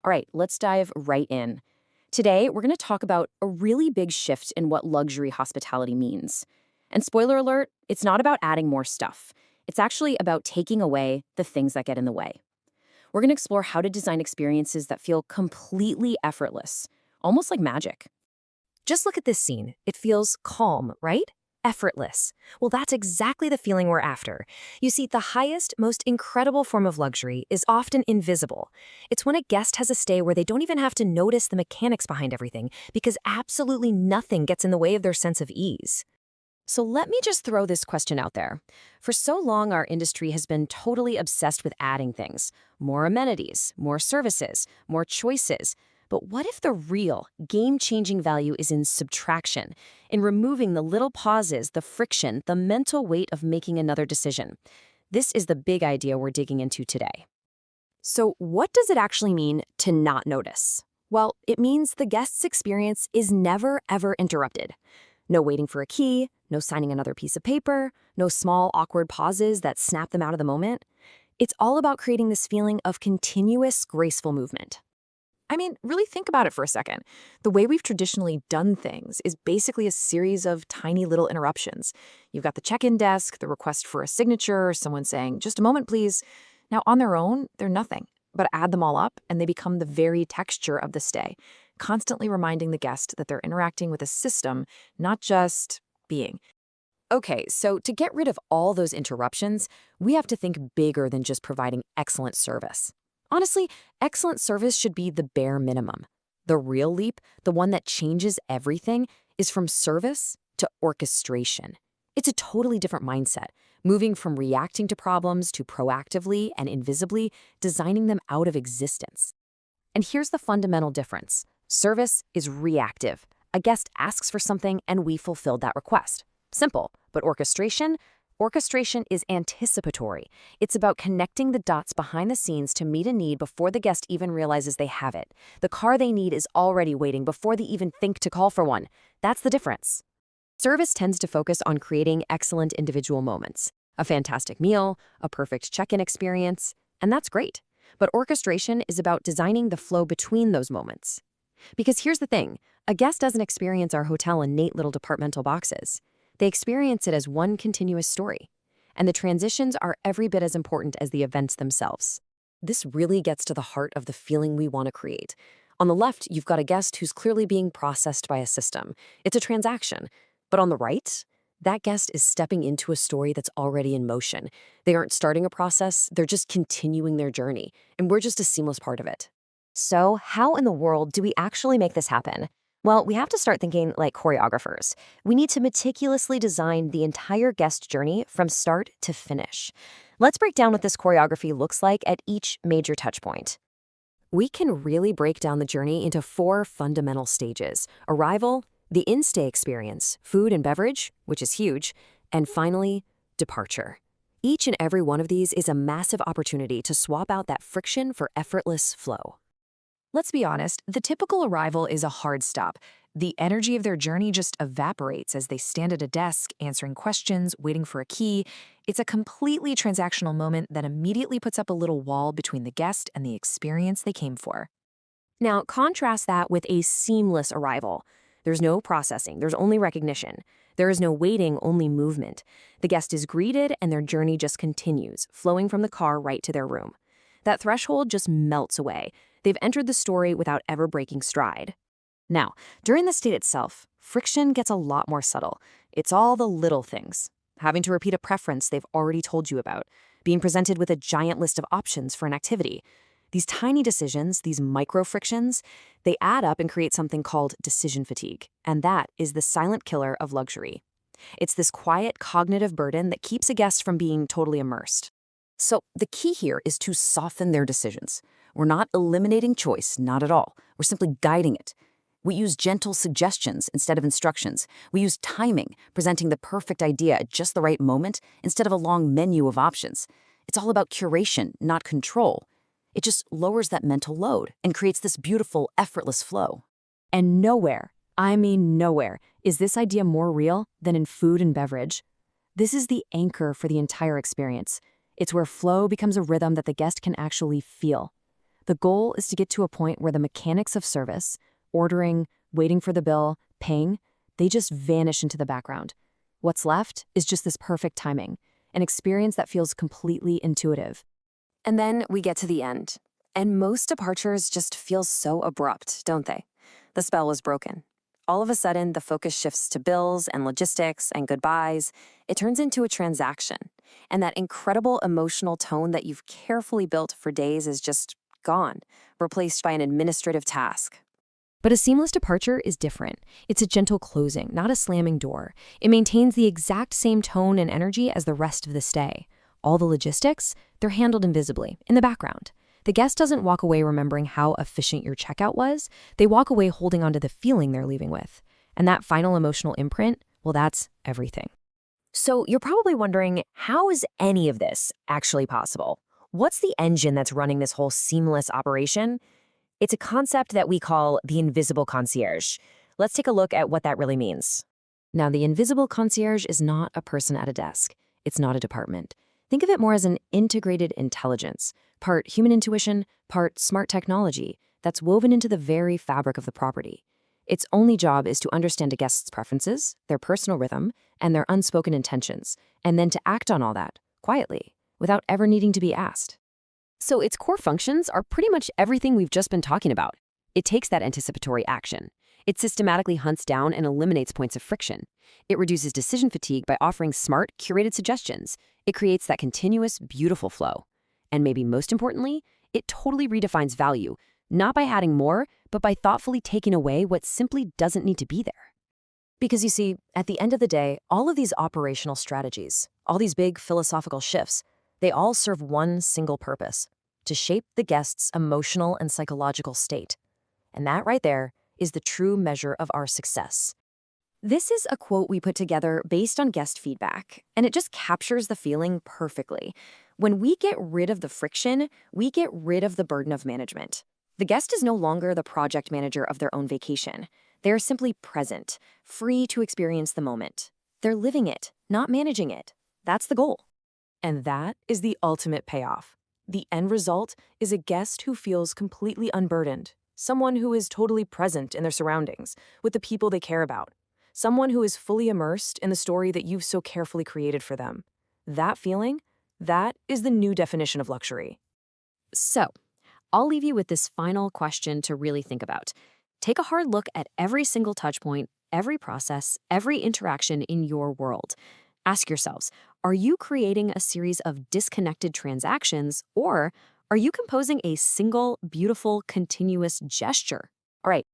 All right, let's dive right in. Today, we're going to talk about a really big shift in what luxury hospitality means. And spoiler alert, it's not about adding more stuff. It's actually about taking away the things that get in the way. We're going to explore how to design experiences that feel completely effortless, almost like magic. Just look at this scene. It feels calm, right? Effortless. Well, that's exactly the feeling we're after. You see, the highest, most incredible form of luxury is often invisible. It's when a guest has a stay where they don't even have to notice the mechanics behind everything because absolutely nothing gets in the way of their sense of ease. So let me just throw this question out there. For so long, our industry has been totally obsessed with adding things: more amenities, more services, more choices. But what if the real, game-changing value is in subtraction, in removing the little pauses, the friction, the mental weight of making another decision? This is the big idea we're digging into today. So, what does it actually mean to not notice? Well, it means the guest's experience is never, ever interrupted. No waiting for a key, no signing another piece of paper, no small, awkward pauses that snap them out of the moment. It's all about creating this feeling of continuous, graceful movement. I mean, really think about it for a second. The way we've traditionally done things is basically a series of tiny little interruptions. You've got the check-in desk, the request for a signature, someone saying, "Just a moment, please." Now, on their own, they're nothing, but add them all up and they become the very texture of the stay, constantly reminding the guest that they're interacting with a system, not just being. Okay, so to get rid of all those interruptions, we have to think bigger than just providing excellent service. Honestly, excellent service should be the bare minimum. The real leap, the one that changes everything, is from service to orchestration. It's a totally different mindset, moving from reacting to problems to proactively and invisibly designing them out of existence. And here's the fundamental difference. Service is reactive. A guest asks for something and we fulfilled that request. Simple, but orchestration is anticipatory. It's about connecting the dots behind the scenes to meet a need before the guest even realizes they have it. The car they need is already waiting before they even think to call for one. That's the difference. Service tends to focus on creating excellent individual moments. A fantastic meal, a perfect check-in experience, and that's great. But orchestration is about designing the flow between those moments. Because here's the thing, a guest doesn't experience our hotel in neat little departmental boxes. They experience it as one continuous story. And the transitions are every bit as important as the events themselves. This really gets to the heart of the feeling we want to create. On the left, you've got a guest who's clearly being processed by a system. It's a transaction. But on the right, that guest is stepping into a story that's already in motion. They aren't starting a process, they're just continuing their journey. And we're just a seamless part of it. So, how in the world do we actually make this happen? Well, we have to start thinking like choreographers. We need to meticulously design the entire guest journey from start to finish. Let's break down what this choreography looks like at each major touchpoint. We can really break down the journey into 4 fundamental stages: arrival, the in-stay experience, food and beverage, which is huge, and finally, departure. Each and every one of these is a massive opportunity to swap out that friction for effortless flow. Let's be honest, the typical arrival is a hard stop. The energy of their journey just evaporates as they stand at a desk, answering questions, waiting for a key. It's a completely transactional moment that immediately puts up a little wall between the guest and the experience they came for. Now, contrast that with a seamless arrival. There's no processing, there's only recognition. There is no waiting, only movement. The guest is greeted and their journey just continues, flowing from the car right to their room. That threshold just melts away. They've entered the story without ever breaking stride. Now, during the state itself, friction gets a lot more subtle. It's all the little things. Having to repeat a preference they've already told you about, being presented with a giant list of options for an activity. These tiny decisions, these micro frictions, they add up and create something called decision fatigue. And that is the silent killer of luxury. It's this quiet cognitive burden that keeps a guest from being totally immersed. So the key here is to soften their decisions. We're not eliminating choice, not at all. We're simply guiding it. We use gentle suggestions instead of instructions. We use timing, presenting the perfect idea at just the right moment instead of a long menu of options. It's all about curation, not control. It just lowers that mental load and creates this beautiful, effortless flow. And nowhere, I mean nowhere, is this idea more real than in food and beverage. This is the anchor for the entire experience. It's where flow becomes a rhythm that the guest can actually feel. The goal is to get to a point where the mechanics of service, ordering, waiting for the bill, paying, they just vanish into the background. What's left is just this perfect timing, an experience that feels completely intuitive. And then we get to the end. And most departures just feel so abrupt, don't they? The spell was broken. All of a sudden, the focus shifts to bills and logistics and goodbyes. It turns into a transaction. And that incredible emotional tone that you've carefully built for days is just gone, replaced by an administrative task. But a seamless departure is different. It's a gentle closing, not a slamming door. It maintains the exact same tone and energy as the rest of the stay. All the logistics, they're handled invisibly, in the background. The guest doesn't walk away remembering how efficient your checkout was. They walk away holding onto the feeling they're leaving with. And that final emotional imprint, well, that's everything. So you're probably wondering, how is any of this actually possible? What's the engine that's running this whole seamless operation? It's a concept that we call the invisible concierge. Let's take a look at what that really means. Now, the invisible concierge is not a person at a desk. It's not a department. Think of it more as an integrated intelligence, part human intuition, part smart technology that's woven into the very fabric of the property. Its only job is to understand a guest's preferences, their personal rhythm, and their unspoken intentions, and then to act on all that, quietly, without ever needing to be asked. So its core functions are pretty much everything we've just been talking about. It takes that anticipatory action. It systematically hunts down and eliminates points of friction. It reduces decision fatigue by offering smart, curated suggestions. It creates that continuous, beautiful flow. And maybe most importantly, it totally redefines value, not by adding more, but by thoughtfully taking away what simply doesn't need to be there. Because you see, at the end of the day, all of these operational strategies, all these big philosophical shifts, they all serve one single purpose: to shape the guest's emotional and psychological state. And that right there is the true measure of our success. This is a quote we put together based on guest feedback, and it just captures the feeling perfectly. When we get rid of the friction, we get rid of the burden of management. The guest is no longer the project manager of their own vacation. They're simply present, free to experience the moment. They're living it, not managing it. That's the goal. And that is the ultimate payoff. The end result is a guest who feels completely unburdened, someone who is totally present in their surroundings, with the people they care about, someone who is fully immersed in the story that you've so carefully created for them. That feeling, that is the new definition of luxury. So, I'll leave you with this final question to really think about. Take a hard look at every single touch point, every process, every interaction in your world. Ask yourselves, are you creating a series of disconnected transactions, or are you composing a single, beautiful, continuous gesture? All right,